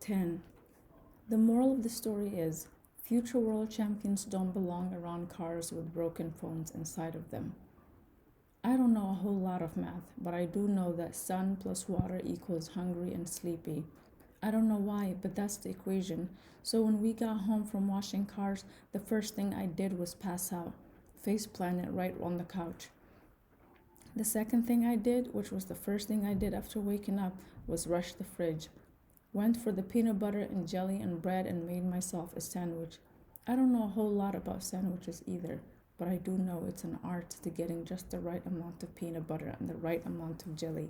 10. The moral of the story is future world champions don't belong around cars with broken phones inside of them. I don't know a whole lot of math, but I do know that sun plus water equals hungry and sleepy. I don't know why, but that's the equation. So when we got home from washing cars, the first thing I did was pass out, face planted right on the couch. The second thing I did, which was the first thing I did after waking up, was rush the fridge. Went for the peanut butter and jelly and bread and made myself a sandwich. I don't know a whole lot about sandwiches either, but I do know it's an art to getting just the right amount of peanut butter and the right amount of jelly.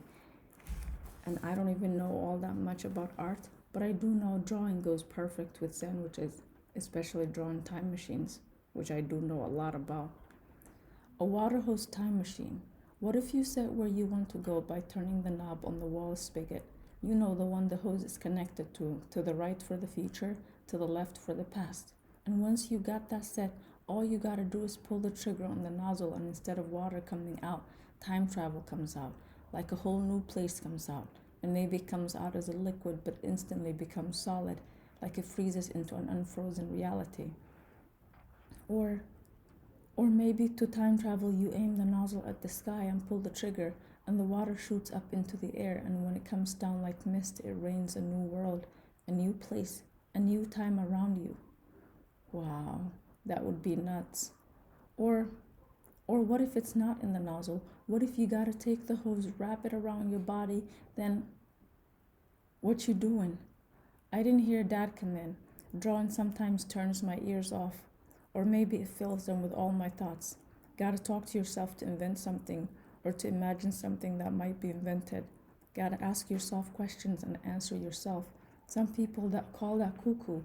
And I don't even know all that much about art, but I do know drawing goes perfect with sandwiches, especially drawing time machines, which I do know a lot about. A water hose time machine. What if you set where you want to go by turning the knob on the wall spigot? You know, the one the hose is connected to the right for the future, to the left for the past. And once you got that set, all you gotta do is pull the trigger on the nozzle, and instead of water coming out, time travel comes out, like a whole new place comes out. And maybe it comes out as a liquid, but instantly becomes solid, like it freezes into an unfrozen reality. Or or maybe to time travel, you aim the nozzle at the sky and pull the trigger, and the water shoots up into the air, and when it comes down like mist, it rains a new world, a new place, a new time around you. Wow, that would be nuts. Or or what if it's not in the nozzle? What if you gotta take the hose, wrap it around your body, then what you doing? I didn't hear Dad come in. Drawing sometimes turns my ears off, or maybe it fills them with all my thoughts. Gotta talk to yourself to invent something, or to imagine something that might be invented. Gotta ask yourself questions and answer yourself. Some people that call that cuckoo.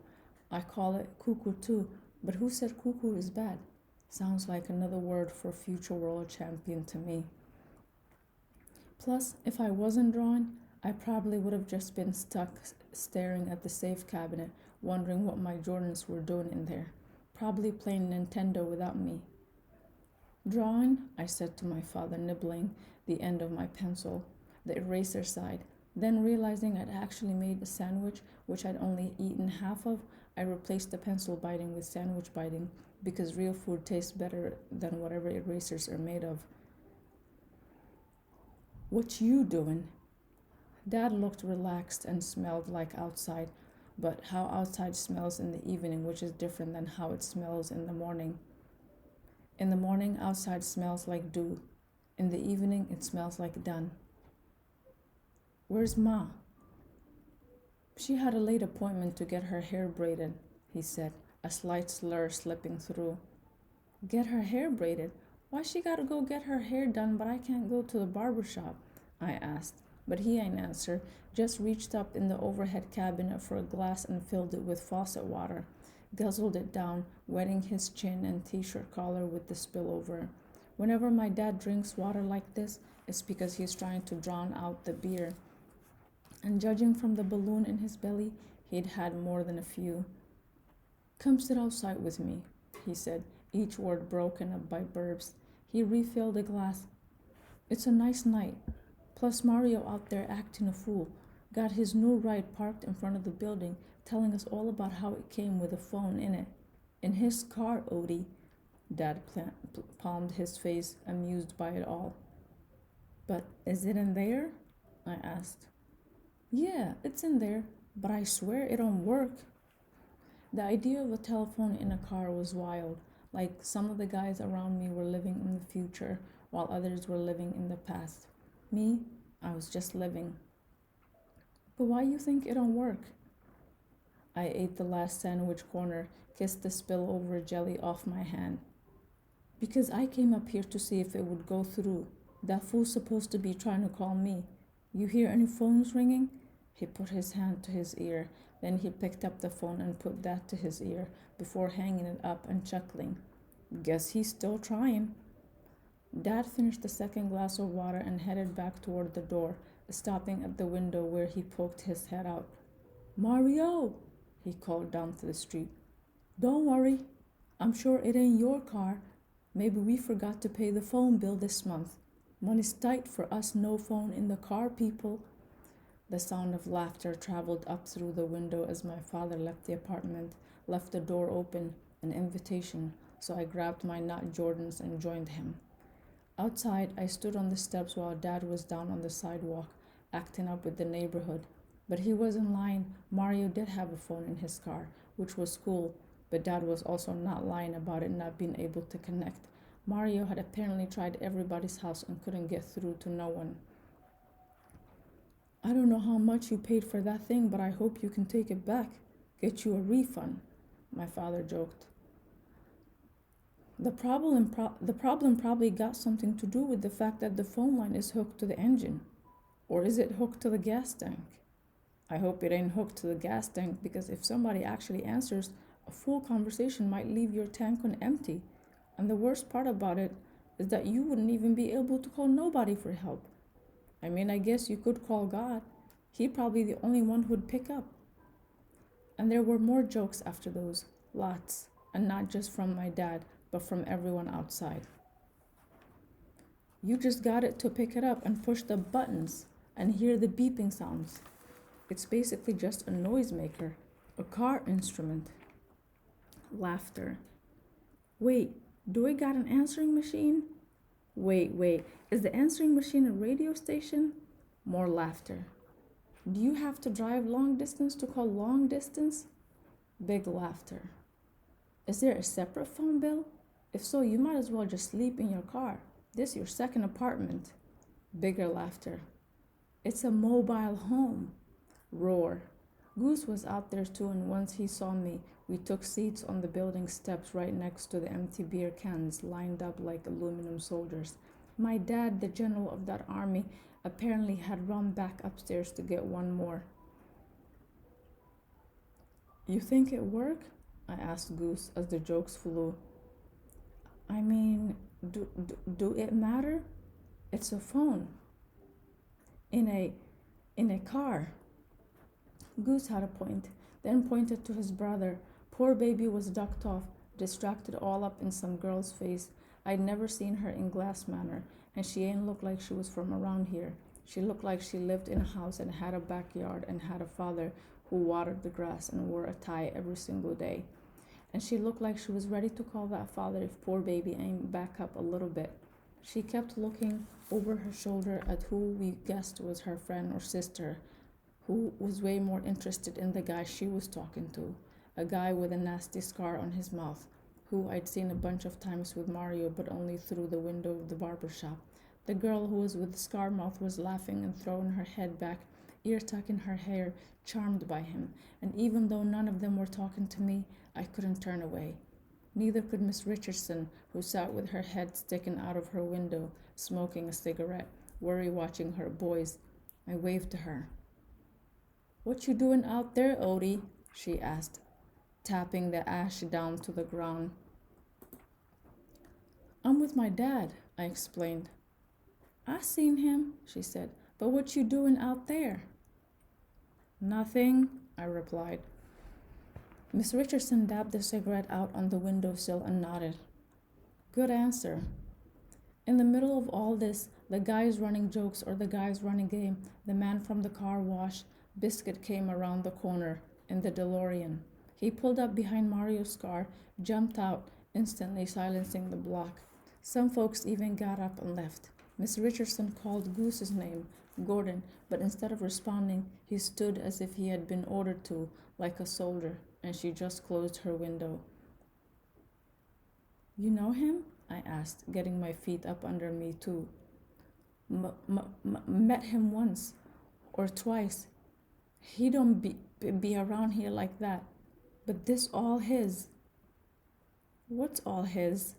I call it cuckoo too, but who said cuckoo is bad? Sounds like another word for future world champion to me. Plus, if I wasn't drawing, I probably would have just been stuck staring at the safe cabinet, wondering what my Jordans were doing in there. Probably playing Nintendo without me. Drawing, I said to my father, nibbling the end of my pencil, the eraser side. Then, realizing I'd actually made a sandwich, which I'd only eaten half of, I replaced the pencil biting with sandwich biting, because real food tastes better than whatever erasers are made of. What you doing? Dad looked relaxed and smelled like outside, but how outside smells in the evening, which is different than how it smells in the morning. In the morning, outside smells like dew. In the evening, it smells like done. Where's Ma? She had a late appointment to get her hair braided, he said, a slight slur slipping through. Get her hair braided? Why she gotta go get her hair done, but I can't go to the barber shop? I asked, but he ain't answer, just reached up in the overhead cabinet for a glass and filled it with faucet water, guzzled it down, wetting his chin and t-shirt collar with the spillover. Whenever my dad drinks water like this, it's because he's trying to drown out the beer. And judging from the balloon in his belly, he'd had more than a few. Come sit outside with me, he said, each word broken up by burps. He refilled the glass. It's a nice night. Plus Mario out there acting a fool. Got his new ride parked in front of the building, telling us all about how it came with a phone in it. In his car, Odie. Dad palmed his face, amused by it all. But is it in there? I asked. Yeah, it's in there, but I swear it don't work. The idea of a telephone in a car was wild, like some of the guys around me were living in the future, while others were living in the past. Me, I was just living. But why you think it don't work? I ate the last sandwich corner, kissed the spillover jelly off my hand. Because I came up here to see if it would go through. That fool's supposed to be trying to call me. You hear any phones ringing? He put his hand to his ear. Then he picked up the phone and put that to his ear before hanging it up and chuckling. Guess he's still trying. Dad finished the second glass of water and headed back toward the door, stopping at the window where he poked his head out. Mario, he called down to the street. Don't worry. I'm sure it ain't your car. Maybe we forgot to pay the phone bill this month. Money's tight for us no phone in the car people. The sound of laughter traveled up through the window as my father left the apartment, left the door open, an invitation, so I grabbed my Not Jordans and joined him. Outside, I stood on the steps while Dad was down on the sidewalk, acting up with the neighborhood. But he wasn't lying. Mario did have a phone in his car, which was cool, but Dad was also not lying about it not being able to connect. Mario had apparently tried everybody's house and couldn't get through to no one. I don't know how much you paid for that thing, but I hope you can take it back. Get you a refund, my father joked. The problem probably got something to do with the fact that the phone line is hooked to the engine. Or is it hooked to the gas tank? I hope it ain't hooked to the gas tank, because if somebody actually answers, a full conversation might leave your tank on empty. And the worst part about it is that you wouldn't even be able to call nobody for help. I mean, I guess you could call God. He'd probably be the only one who'd pick up. And there were more jokes after those, lots, and not just from my dad, but from everyone outside. You just got it to pick it up and push the buttons and hear the beeping sounds. It's basically just a noisemaker, a car instrument. Laughter. Wait, do I got an answering machine? Wait, is the answering machine a radio station? More laughter. Do you have to drive long distance to call long distance? Big laughter. Is there a separate phone bill? If so, you might as well just sleep in your car. This is your second apartment. Bigger laughter. It's a mobile home. Roar. Goose was out there too, and once he saw me, we took seats on the building steps right next to the empty beer cans lined up like aluminum soldiers. My dad, the general of that army, apparently had run back upstairs to get one more. You think it worked? I asked Goose as the jokes flew. I mean, do it matter? It's a phone. In a car. Goose had a point, then pointed to his brother. Poor baby was ducked off, distracted all up in some girl's face. I'd never seen her in Glass Manor, and she ain't looked like she was from around here. She looked like she lived in a house and had a backyard and had a father who watered the grass and wore a tie every single day. And she looked like she was ready to call that father if poor baby ain't back up a little bit. She kept looking over her shoulder at who we guessed was her friend or sister, who was way more interested in the guy she was talking to, a guy with a nasty scar on his mouth, who I'd seen a bunch of times with Mario, but only through the window of the barber shop. The girl who was with the scar mouth was laughing and throwing her head back, ear tucking her hair, charmed by him, and even though none of them were talking to me, I couldn't turn away. Neither could Miss Richardson, who sat with her head sticking out of her window, smoking a cigarette, worry-watching her boys. I waved to her. What you doing out there, Odie? She asked, tapping the ash down to the ground. I'm with my dad, I explained. I seen him, she said, but what you doing out there? Nothing, I replied. Miss Richardson dabbed the cigarette out on the windowsill and nodded. Good answer. In the middle of all this, the guys running jokes or the guys running game, the man from the car wash, Biscuit came around the corner in the DeLorean. He pulled up behind Mario's car, jumped out, instantly silencing the block. Some folks even got up and left. Miss Richardson called Goose's name, Gordon, but instead of responding, he stood as if he had been ordered to, like a soldier, and she just closed her window. You know him? I asked, getting my feet up under me too. Met him once or twice. He don't be around here like that. But this all his. What's all his?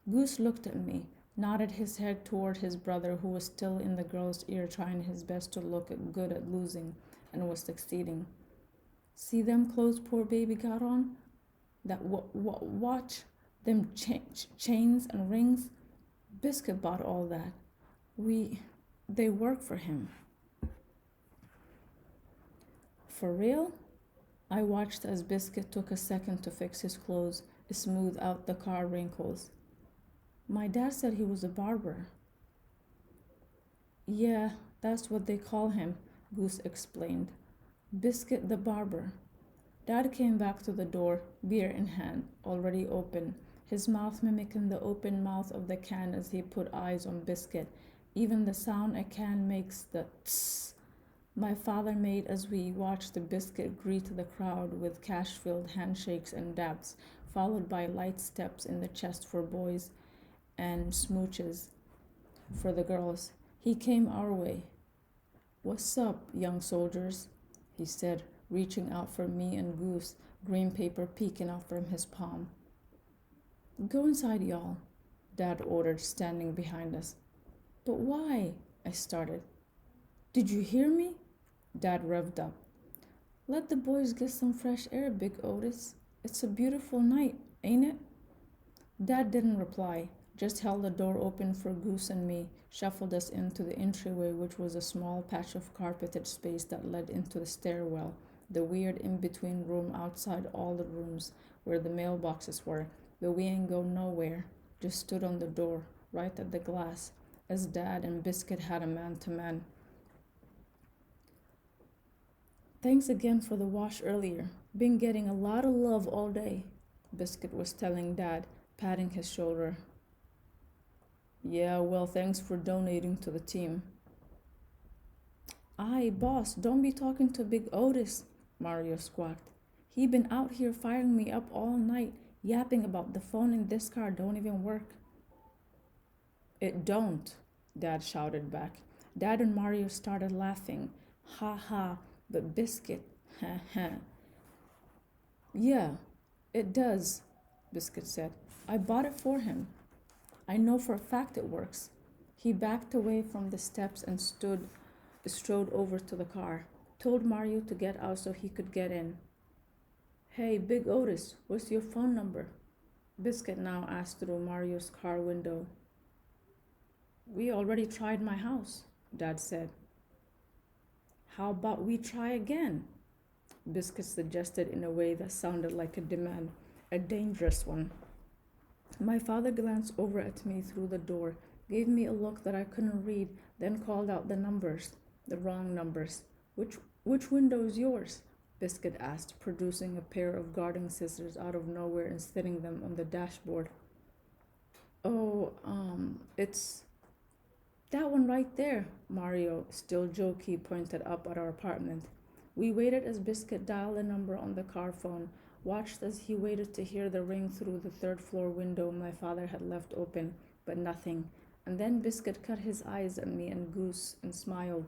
Goose looked at me, nodded his head toward his brother, who was still in the girl's ear trying his best to look good at losing, and was succeeding. See them clothes poor baby got on? That watch? Them chains and rings? Biscuit bought all that. They work for him. For real? I watched as Biscuit took a second to fix his clothes, smooth out the car wrinkles. My dad said he was a barber. Yeah, that's what they call him. Goose explained. Biscuit the barber. Dad came back to the door, beer in hand, already open, his mouth mimicking the open mouth of the can as he put eyes on Biscuit. Even the sound a can makes, the tss, my father made as we watched the Biscuit greet the crowd with cash-filled handshakes and dabs, followed by light steps in the chest for boys and smooches for the girls. He came our way. What's up, young soldiers? He said, reaching out for me and Goose, green paper peeking out from his palm. Go inside, y'all, Dad ordered, standing behind us. But why? I started. Did you hear me? Dad revved up. Let the boys get some fresh air, Big Otis. It's a beautiful night, ain't it? Dad didn't reply, just held the door open for Goose and me, shuffled us into the entryway, which was a small patch of carpeted space that led into the stairwell, the weird in-between room outside all the rooms, where the mailboxes were. But we ain't go nowhere, just stood on the door, right at the glass, as Dad and Biscuit had a man-to-man. Thanks again for the wash earlier. Been getting a lot of love all day, Biscuit was telling Dad, patting his shoulder. Yeah, well, thanks for donating to the team. Aye, boss, don't be talking to Big Otis, Mario squawked. He been out here firing me up all night, yapping about the phone in this car don't even work. It don't, Dad shouted back. Dad and Mario started laughing. Ha ha, but Biscuit, ha ha. Yeah, it does, Biscuit said. I bought it for him. I know for a fact it works. He backed away from the steps and strode over to the car, told Mario to get out so he could get in. Hey, Big Otis, what's your phone number? Biscuit now asked through Mario's car window. We already tried my house, Dad said. How about we try again? Biscuit suggested in a way that sounded like a demand, a dangerous one. My father glanced over at me through the door, gave me a look that I couldn't read, then called out the numbers, the wrong numbers. Which window is yours? Biscuit asked, producing a pair of gardening scissors out of nowhere and setting them on the dashboard. Oh, it's that one right there, Mario, still jokey, pointed up at our apartment. We waited as Biscuit dialed a number on the car phone, watched as he waited to hear the ring through the third-floor window my father had left open, but nothing. And then Biscuit cut his eyes at me and Goose and smiled.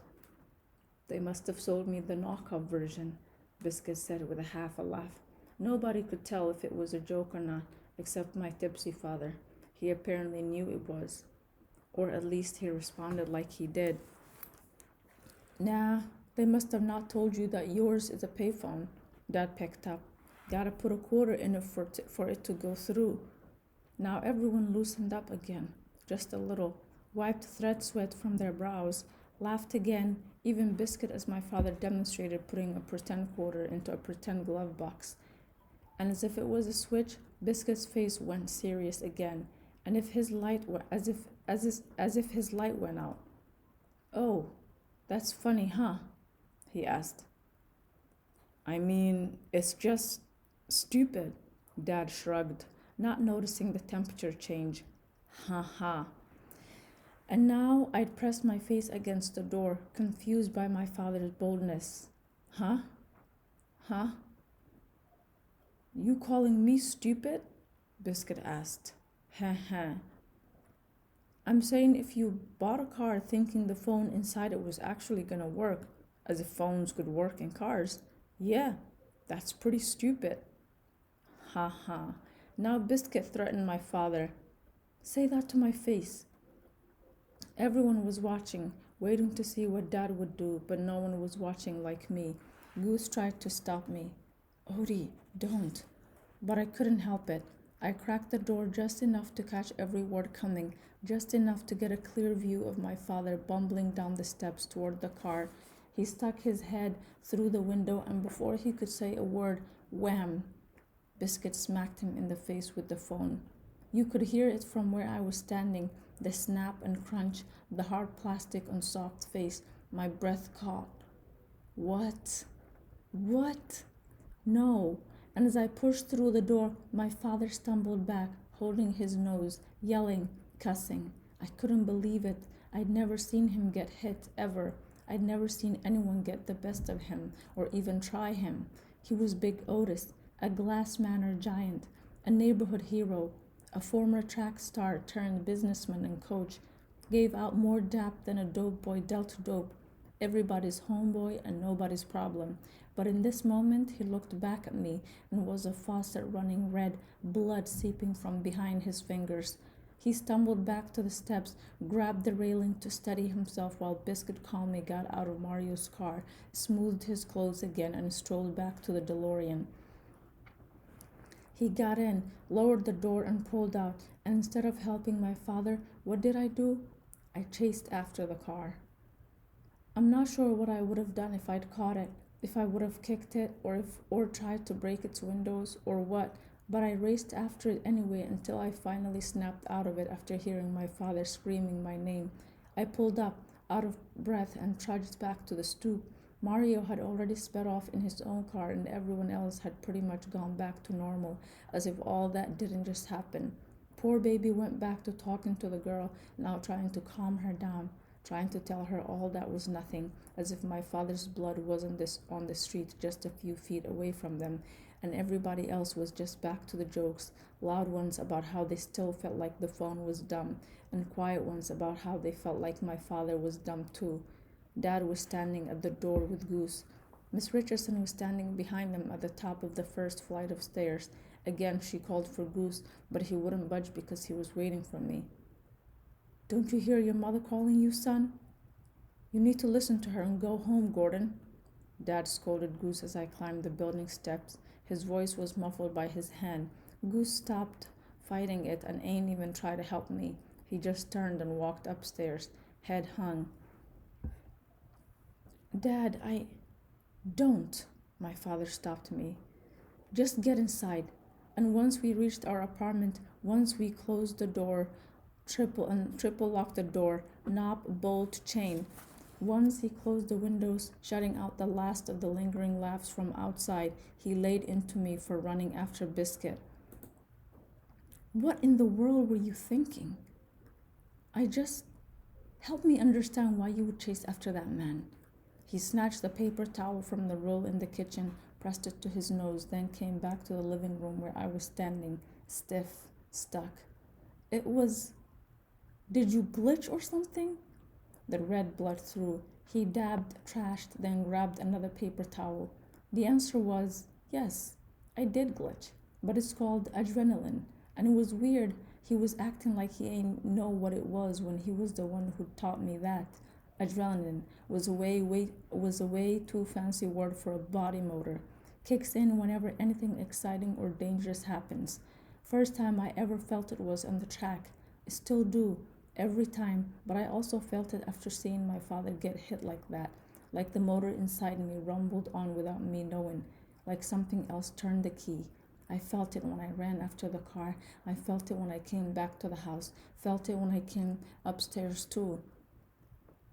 They must have sold me the knockoff version, Biscuit said with half a laugh. Nobody could tell if it was a joke or not, except my tipsy father. He apparently knew it was. Or at least he responded like he did. Nah, they must have not told you that yours is a payphone, Dad picked up. Gotta put a quarter in it for it to go through. Now everyone loosened up again, just a little, wiped thread sweat from their brows, laughed again, even Biscuit as my father demonstrated putting a pretend quarter into a pretend glove box. And as if it was a switch, Biscuit's face went serious again, and if his light were as if his light went out. Oh, that's funny, huh? He asked. I mean, it's just stupid, Dad shrugged, not noticing the temperature change. Ha ha. And now I'd pressed my face against the door, confused by my father's boldness. Huh? Huh? You calling me stupid? Biscuit asked. Ha ha. I'm saying if you bought a car thinking the phone inside it was actually gonna work, as if phones could work in cars, yeah, that's pretty stupid. Ha ha. Now Biscuit threatened my father. Say that to my face. Everyone was watching, waiting to see what Dad would do, but no one was watching like me. Goose tried to stop me. Odie, don't. But I couldn't help it. I cracked the door just enough to catch every word coming, just enough to get a clear view of my father bumbling down the steps toward the car. He stuck his head through the window, and before he could say a word, wham! Biscuit smacked him in the face with the phone. You could hear it from where I was standing, the snap and crunch, the hard plastic on soft face. My breath caught. What? What? No. And as I pushed through the door, my father stumbled back, holding his nose, yelling, cussing. I couldn't believe it. I'd never seen him get hit, ever. I'd never seen anyone get the best of him, or even try him. He was Big Otis, a Glass Manor giant, a neighborhood hero, a former track star turned businessman and coach. Gave out more dap than a dope boy dealt dope. Everybody's homeboy and nobody's problem. But in this moment, he looked back at me and was a faucet running red, blood seeping from behind his fingers. He stumbled back to the steps, grabbed the railing to steady himself while Biscuit calmly got out of Mario's car, smoothed his clothes again, and strolled back to the DeLorean. He got in, lowered the door, and pulled out. And instead of helping my father, what did I do? I chased after the car. I'm not sure what I would have done if I'd caught it, if I would have kicked it, or tried to break its windows, or what, but I raced after it anyway until I finally snapped out of it after hearing my father screaming my name. I pulled up, out of breath, and trudged back to the stoop. Mario had already sped off in his own car, and everyone else had pretty much gone back to normal, as if all that didn't just happen. Poor baby went back to talking to the girl, now trying to calm her down, trying to tell her all that was nothing, as if my father's blood wasn't this on the street just a few feet away from them, and everybody else was just back to the jokes, loud ones about how they still felt like the phone was dumb, and quiet ones about how they felt like my father was dumb too. Dad was standing at the door with Goose. Miss Richardson was standing behind them at the top of the first flight of stairs. Again, she called for Goose, but he wouldn't budge because he was waiting for me. Don't you hear your mother calling you, son? You need to listen to her and go home, Gordon. Dad scolded Goose as I climbed the building steps. His voice was muffled by his hand. Goose stopped fighting it and ain't even tried to help me. He just turned and walked upstairs, head hung. Dad, Don't. My father stopped me. Just get inside. And once we reached our apartment, once we closed the door, triple locked the door, knob, bolt, chain. Once he closed the windows, shutting out the last of the lingering laughs from outside, he laid into me for running after Biscuit. What in the world were you thinking? Help me understand why you would chase after that man. He snatched the paper towel from the roll in the kitchen, pressed it to his nose, then came back to the living room where I was standing, stiff, stuck. Did you glitch or something? The red bled through. He dabbed, trashed, then grabbed another paper towel. The answer was, yes, I did glitch, but it's called adrenaline. And it was weird. He was acting like he ain't know what it was when he was the one who taught me that. Adrenaline was a way too fancy word for a body motor. Kicks in whenever anything exciting or dangerous happens. First time I ever felt it was on the track. I still do, every time, but I also felt it after seeing my father get hit like that. Like the motor inside me rumbled on without me knowing. Like something else turned the key. I felt it when I ran after the car. I felt it when I came back to the house. Felt it when I came upstairs too.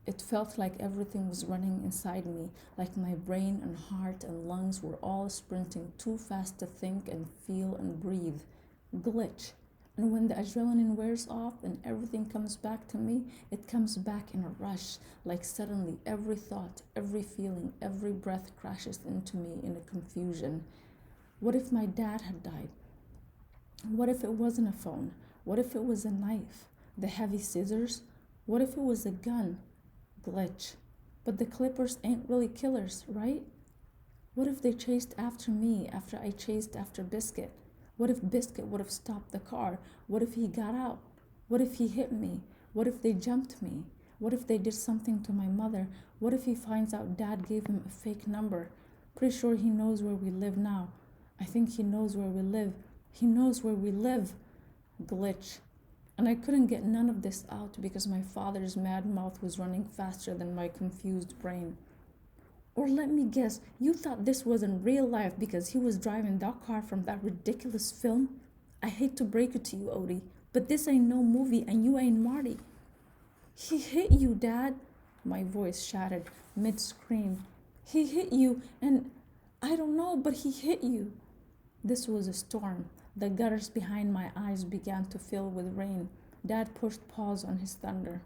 It felt like everything was running inside me, like my brain and heart and lungs were all sprinting too fast to think and feel and breathe. Glitch. And when the adrenaline wears off and everything comes back to me, it comes back in a rush, like suddenly every thought, every feeling, every breath crashes into me in a confusion. What if my dad had died? What if it wasn't a phone? What if it was a knife? The heavy scissors? What if it was a gun? Glitch. But the Clippers ain't really killers, right? What if they chased after me after I chased after Biscuit? What if Biscuit would have stopped the car? What if he got out? What if he hit me? What if they jumped me? What if they did something to my mother? What if he finds out Dad gave him a fake number? Pretty sure he knows where we live now. I think he knows where we live. He knows where we live. Glitch. And I couldn't get none of this out because my father's mad mouth was running faster than my confused brain. Or let me guess, you thought this wasn't real life because he was driving that car from that ridiculous film? I hate to break it to you, Odie, but this ain't no movie and you ain't Marty. He hit you, Dad. My voice shattered mid-scream. He hit you, and I don't know, but he hit you. This was a storm. The gutters behind my eyes began to fill with rain. Dad pushed pause on his thunder.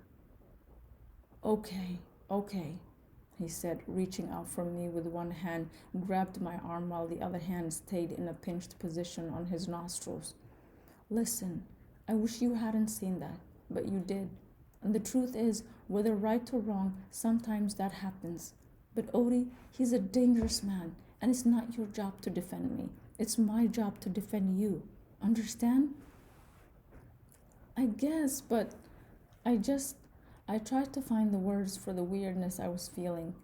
Okay, okay, he said, reaching out for me with one hand, grabbed my arm while the other hand stayed in a pinched position on his nostrils. Listen, I wish you hadn't seen that, but you did. And the truth is, whether right or wrong, sometimes that happens. But Odie, he's a dangerous man, and it's not your job to defend me. It's my job to defend you. Understand? I guess, but I just. I tried to find the words for the weirdness I was feeling.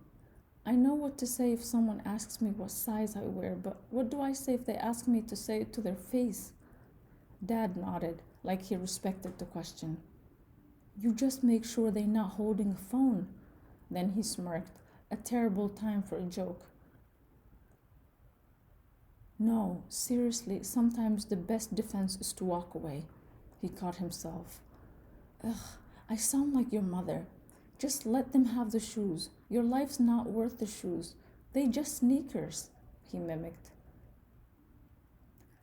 I know what to say if someone asks me what size I wear, but what do I say if they ask me to say it to their face? Dad nodded, like he respected the question. You just make sure they're not holding a phone. Then he smirked, a terrible time for a joke. No, seriously, sometimes the best defense is to walk away. He caught himself. Ugh, I sound like your mother. Just let them have the shoes. Your life's not worth the shoes. They just sneakers, he mimicked.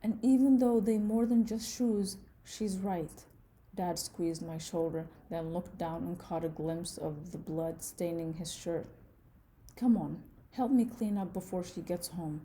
And even though they more than just shoes, she's right. Dad squeezed my shoulder, then looked down and caught a glimpse of the blood staining his shirt. Come on, help me clean up before she gets home.